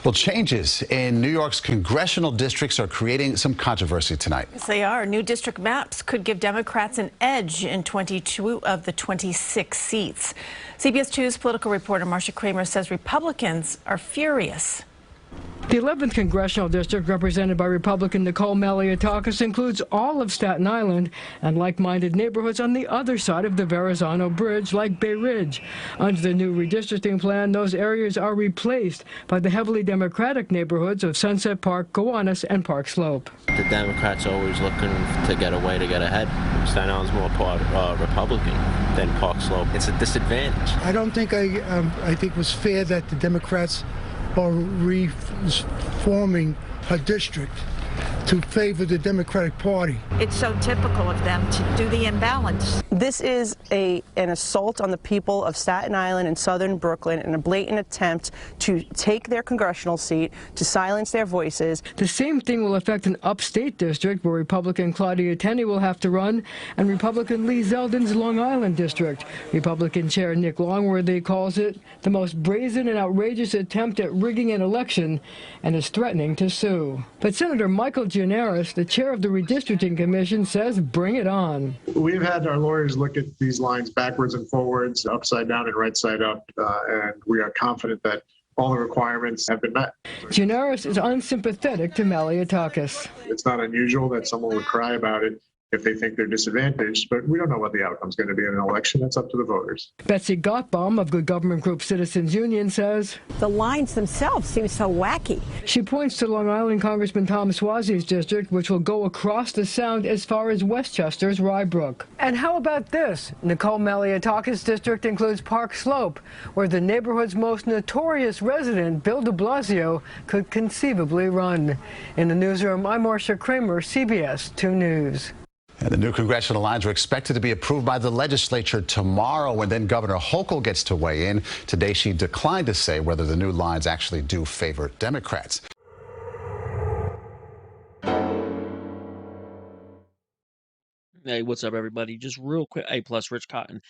Well, changes in New York's congressional districts are creating some controversy tonight. Yes, they are. New district maps could give Democrats an edge in 22 of the 26 seats. CBS 2's political reporter Marcia Kramer says Republicans are furious. The 11th Congressional District, represented by Republican Nicole Maliotakis, includes all of Staten Island and like-minded neighborhoods on the other side of the Verrazano Bridge, like Bay Ridge. Under the new redistricting plan, those areas are replaced by the heavily Democratic neighborhoods of Sunset Park, Gowanus, and Park Slope. The Democrats are always looking to get away, to get ahead. Staten Island's more Republican than Park Slope. It's a disadvantage. I don't think I think it was fair that the Democrats are reforming her district to favor the Democratic Party. It's so typical of them to do the imbalance. This is an assault on the people of Staten Island and southern Brooklyn and a blatant attempt to take their congressional seat, to silence their voices. The same thing will affect an upstate district where Republican Claudia Tenney will have to run and Republican Lee Zeldin's Long Island district. Republican Chair Nick Longworthy calls it the most brazen and outrageous attempt at rigging an election and is threatening to sue. But Senator Michael Gianaris, the chair of the Redistricting Commission, says bring it on. We've had our lawyers look at these lines backwards and forwards, upside down and right side up, and we are confident that all the requirements have been met. Gianaris is unsympathetic to Maliotakis. It's not unusual that someone would cry about it if they think they're disadvantaged, but we don't know what the outcome's going to be in an election. It's up to the voters. Betsy Gottbaum of Good Government Group Citizens Union says The lines themselves seem so wacky. she points to Long Island Congressman Tom Suozzi's district, which will go across the Sound as far as Westchester's Rybrook. And how about this? Nicole Maliotakis' district includes Park Slope, where the neighborhood's most notorious resident, Bill de Blasio, could conceivably run. In the newsroom, I'm Marcia Kramer, CBS 2 News. And the new congressional lines are expected to be approved by the legislature tomorrow, when then Governor Hochul gets to weigh in. Today, she declined to say whether the new lines actually do favor Democrats. Hey, what's up, everybody? Just real quick. Hey, plus Rich Cotton.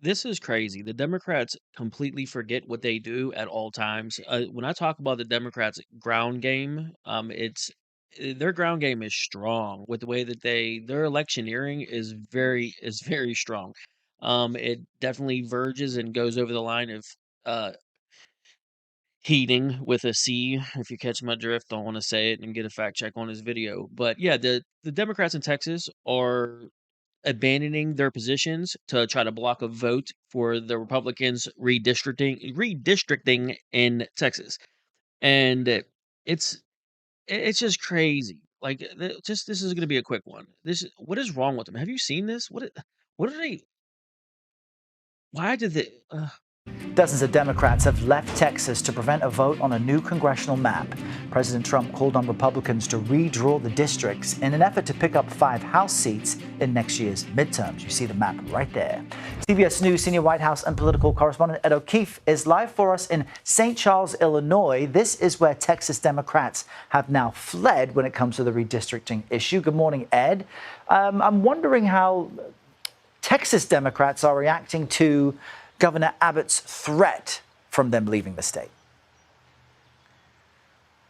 This is crazy. The Democrats completely forget what they do at all times. When I talk about the Democrats' ground game, their ground game is strong with the way that their electioneering is very strong. It definitely verges and goes over the line of heating with a C. If you catch my drift, don't want to say it and get a fact check on his video. But yeah, the Democrats in Texas are abandoning their positions to try to block a vote for the Republicans redistricting in Texas, and it's just crazy. Like, this is going to be a quick one. What is wrong with them? Have you seen this? What are they? Why did they? Dozens of Democrats have left Texas to prevent a vote on a new congressional map. President Trump called on Republicans to redraw the districts in an effort to pick up 5 House seats in next year's midterms. You see the map right there. CBS News senior White House and political correspondent Ed O'Keefe is live for us in St. Charles, Illinois. This is where Texas Democrats have now fled when it comes to the redistricting issue. Good morning, Ed. I'm wondering how Texas Democrats are reacting to Governor Abbott's threat from them leaving the state.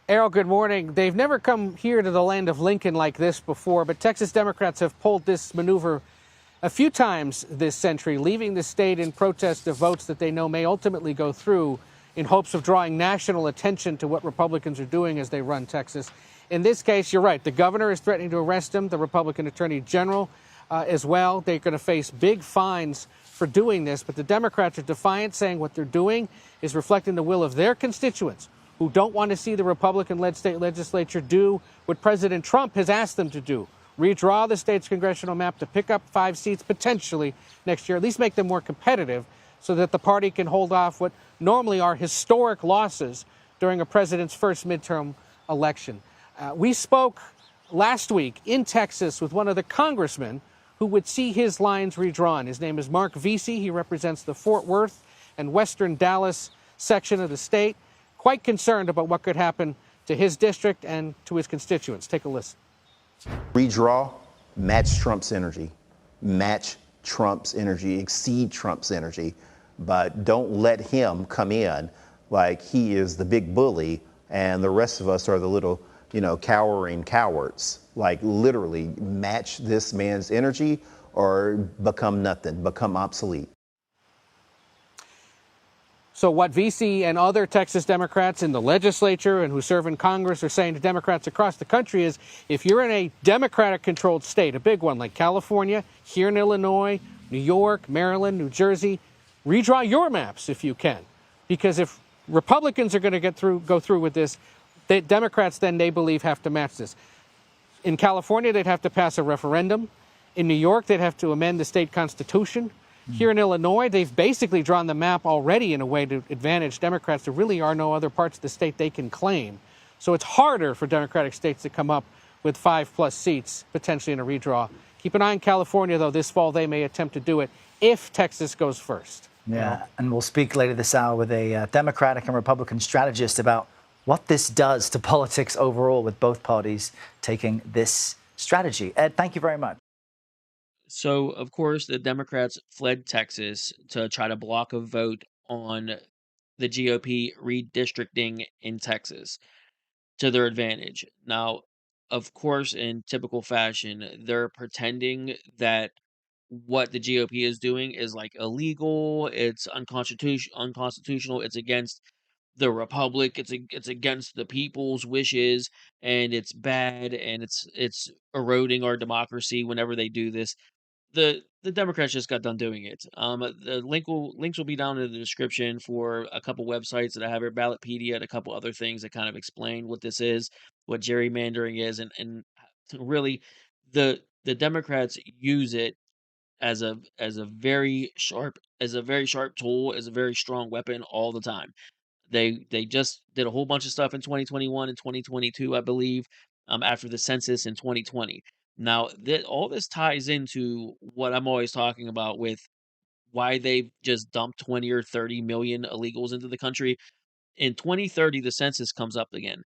Errol, good morning. They've never come here to the land of Lincoln like this before, but Texas Democrats have pulled this maneuver a few times this century, leaving the state in protest of votes that they know may ultimately go through in hopes of drawing national attention to what Republicans are doing as they run Texas. In this case, you're right. The governor is threatening to arrest him, the Republican attorney general as well. They're going to face big fines for doing this, but the Democrats are defiant, saying what they're doing is reflecting the will of their constituents who don't want to see the Republican-led state legislature do what President Trump has asked them to do, redraw the state's congressional map to pick up 5 seats potentially next year, at least make them more competitive so that the party can hold off what normally are historic losses during a president's first midterm election. We spoke last week in Texas with one of the congressmen who would see his lines redrawn. His name is Mark Vesey. He represents the Fort Worth and Western Dallas section of the state. Quite concerned about what could happen to his district and to his constituents. Take a listen. Redraw, match Trump's energy. Match Trump's energy, exceed Trump's energy, but don't let him come in like he is the big bully and the rest of us are the little, cowering cowards. Like, literally match this man's energy or become nothing, become obsolete. So what VC and other Texas Democrats in the legislature and who serve in Congress are saying to Democrats across the country is, if you're in a Democratic-controlled state, a big one like California, here in Illinois, New York, Maryland, New Jersey, redraw your maps if you can. Because if Republicans are going to go through with this, Democrats then, they believe, have to match this. In California, they'd have to pass a referendum. In New York, they'd have to amend the state constitution. Here in Illinois, they've basically drawn the map already in a way to advantage Democrats. There really are no other parts of the state they can claim. So it's harder for Democratic states to come up with 5+ seats, potentially in a redraw. Keep an eye on California, though. This fall, they may attempt to do it if Texas goes first. Yeah, and we'll speak later this hour with a Democratic and Republican strategist about what this does to politics overall, with both parties taking this strategy. Ed, thank you very much. So, of course, the Democrats fled Texas to try to block a vote on the GOP redistricting in Texas to their advantage. Now, of course, in typical fashion, they're pretending that what the GOP is doing is like illegal, it's unconstitutional, it's against the republic, it's against the people's wishes, and it's bad, and it's eroding our democracy whenever they do this. The Democrats just got done doing it. The links will be down in the description for a couple websites that I have here, Ballotpedia, and a couple other things that kind of explain what this is, what gerrymandering is, and really the Democrats use it as a very sharp tool, as a very strong weapon all the time. They just did a whole bunch of stuff in 2021 and 2022, I believe, after the census in 2020. Now, all this ties into what I'm always talking about with why they've just dumped 20 or 30 million illegals into the country. In 2030, the census comes up again.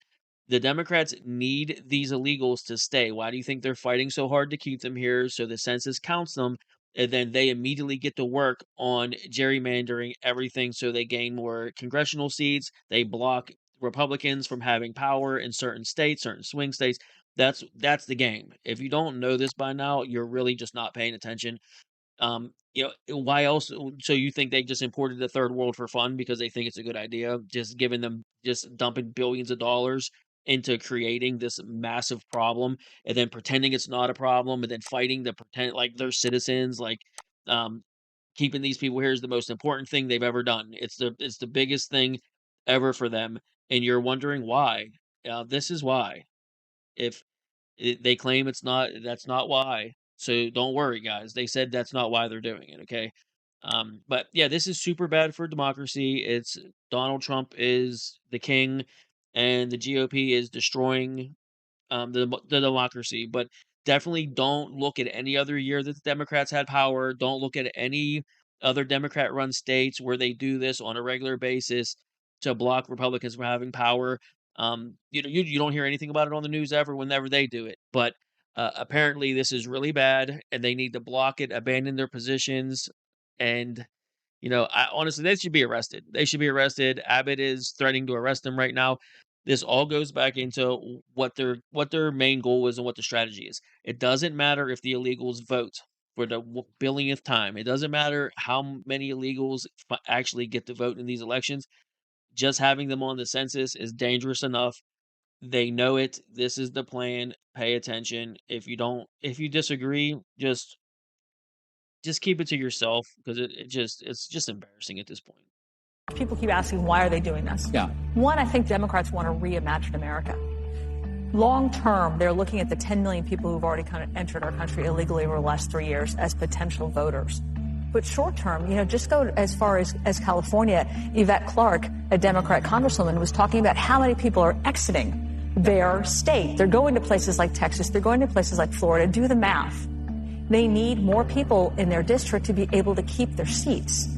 The Democrats need these illegals to stay. Why do you think they're fighting so hard to keep them here? So the census counts them, and then they immediately get to work on gerrymandering everything so they gain more congressional seats. They block Republicans from having power in certain states, certain swing states. That's the game. If you don't know this by now, you're really just not paying attention. Why else? So you think they just imported the third world for fun because they think it's a good idea? Just dumping billions of dollars into creating this massive problem, and then pretending it's not a problem, and then fighting to pretend like they're citizens. Like, keeping these people here is the most important thing they've ever done. It's the biggest thing ever for them, and you're wondering why. This is why. If they claim it's not, that's not why. So don't worry, guys. They said that's not why they're doing it. Okay. But yeah, this is super bad for democracy. It's Donald Trump is the king, and the GOP is destroying the democracy. But definitely don't look at any other year that the Democrats had power. Don't look at any other Democrat-run states where they do this on a regular basis to block Republicans from having power. You don't hear anything about it on the news ever whenever they do it. But apparently this is really bad, and they need to block it, abandon their positions, and honestly, they should be arrested. They should be arrested. Abbott is threatening to arrest them right now. This all goes back into what their main goal is and what the strategy is. It doesn't matter if the illegals vote for the billionth time. It doesn't matter how many illegals actually get to vote in these elections. Just having them on the census is dangerous enough. They know it. This is the plan. Pay attention. If you disagree, just keep it to yourself, because it's just embarrassing at this point. People keep asking, why are they doing this? Yeah. One, I think Democrats want to reimagine America. Long term, they're looking at the 10 million people who've already kind of entered our country illegally over the last 3 years as potential voters. But short term, just go as far as California. Yvette Clarke, a Democrat congresswoman, was talking about how many people are exiting their state. They're going to places like Texas. They're going to places like Florida. Do the math. They need more people in their district to be able to keep their seats.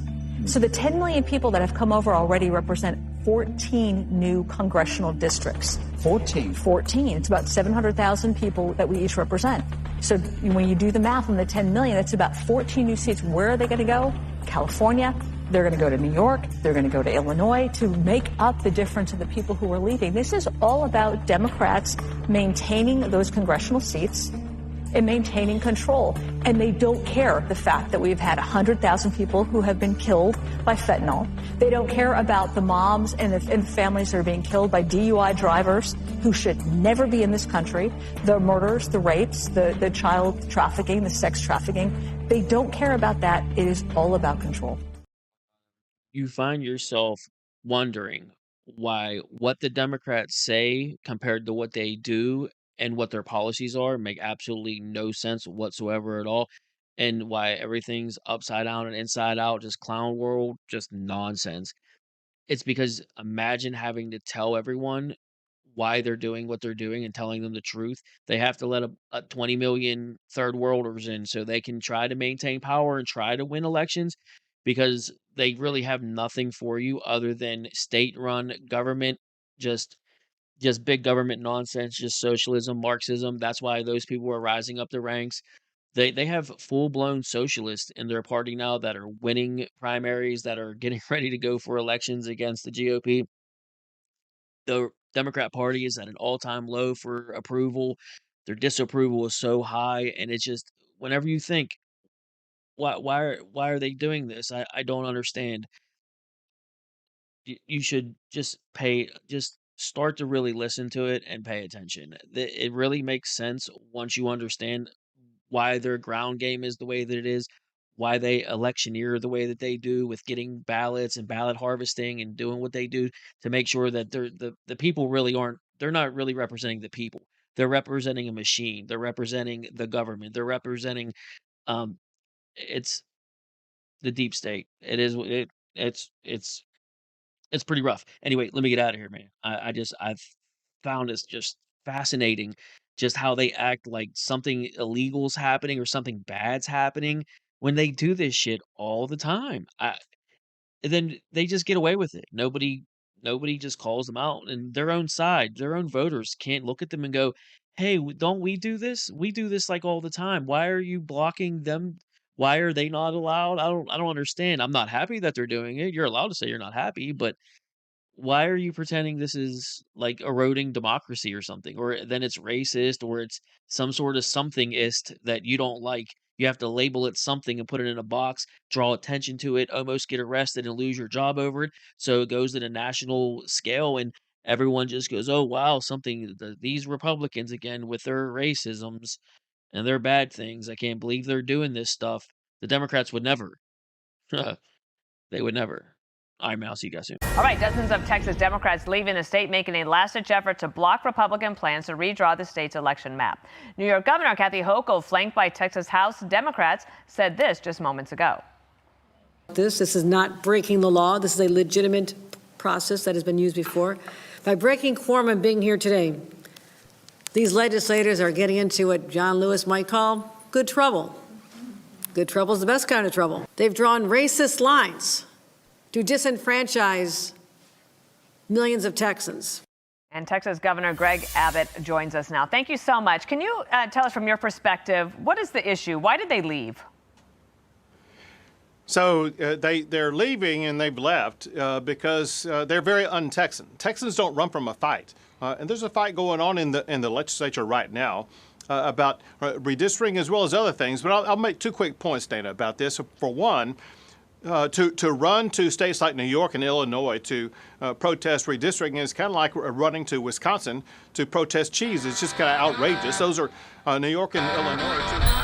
So the 10 million people that have come over already represent 14 new congressional districts. 14? 14. It's about 700,000 people that we each represent. So when you do the math on the 10 million, it's about 14 new seats. Where are they going to go? California, They're going to go to New York. They're going to go to Illinois to make up the difference of the people who are leaving. This is all about Democrats maintaining those congressional seats and maintaining control. And they don't care the fact that we've had 100,000 people who have been killed by fentanyl. They don't care about the moms and the families that are being killed by DUI drivers who should never be in this country, the murders, the rapes, the child trafficking, the sex trafficking. They don't care about that. It is all about control. You find yourself wondering why what the Democrats say compared to what they do and what their policies are make absolutely no sense whatsoever at all, and why everything's upside down and inside out, just clown world, just nonsense. It's because imagine having to tell everyone why they're doing what they're doing and telling them the truth. They have to let a 20 million third worlders in so they can try to maintain power and try to win elections because they really have nothing for you other than state-run government, just big government nonsense, just socialism, Marxism. That's why those people are rising up the ranks. They have full-blown socialists in their party now that are winning primaries, that are getting ready to go for elections against the GOP. The Democrat Party is at an all-time low for approval. Their disapproval is so high, and it's just whenever you think, why are they doing this? I don't understand. You should just start to really listen to it and pay attention. It really makes sense once you understand why their ground game is the way that it is, why they electioneer the way that they do with getting ballots and ballot harvesting and doing what they do to make sure that the people really they're not really representing the people. They're representing a machine. They're representing the government. They're representing um it's the deep state. It's pretty rough. Anyway, let me get out of here, man. I've found this just fascinating, just how they act like something illegal's happening or something bad's happening when they do this shit all the time. And then they just get away with it. Nobody just calls them out, and their own side, their own voters can't look at them and go, "Hey, don't we do this? We do this like all the time. Why are you blocking them? Why are they not allowed? I don't understand. I'm not happy that they're doing it. You're allowed to say you're not happy, but why are you pretending this is like eroding democracy or something? Or then it's racist or it's some sort of somethingist that you don't like. You have to label it something and put it in a box, draw attention to it, almost get arrested and lose your job over it. So it goes at a national scale and everyone just goes, "Oh wow, these Republicans again with their racisms and their bad things. I can't believe they're doing this stuff." The Democrats would never. They would never. All right, I'll see you guys soon. All right, dozens of Texas Democrats leaving the state making a last-ditch effort to block Republican plans to redraw the state's election map. New York Governor Kathy Hochul, flanked by Texas House Democrats, said this just moments ago. This is not breaking the law. This is a legitimate process that has been used before. By breaking quorum and being here today, these legislators are getting into what John Lewis might call good trouble. Good trouble is the best kind of trouble. They've drawn racist lines to disenfranchise millions of Texans. And Texas Governor Greg Abbott joins us now. Thank you so much. Can you tell us from your perspective, what is the issue? Why did they leave? So they're leaving and they've left because they're very un-Texan. Texans don't run from a fight. And there's a fight going on in the legislature right now about redistricting as well as other things. But I'll make two quick points, Dana, about this. For one, to run to states like New York and Illinois to protest redistricting is kind of like running to Wisconsin to protest cheese. It's just kind of outrageous. Those are New York and Illinois, too.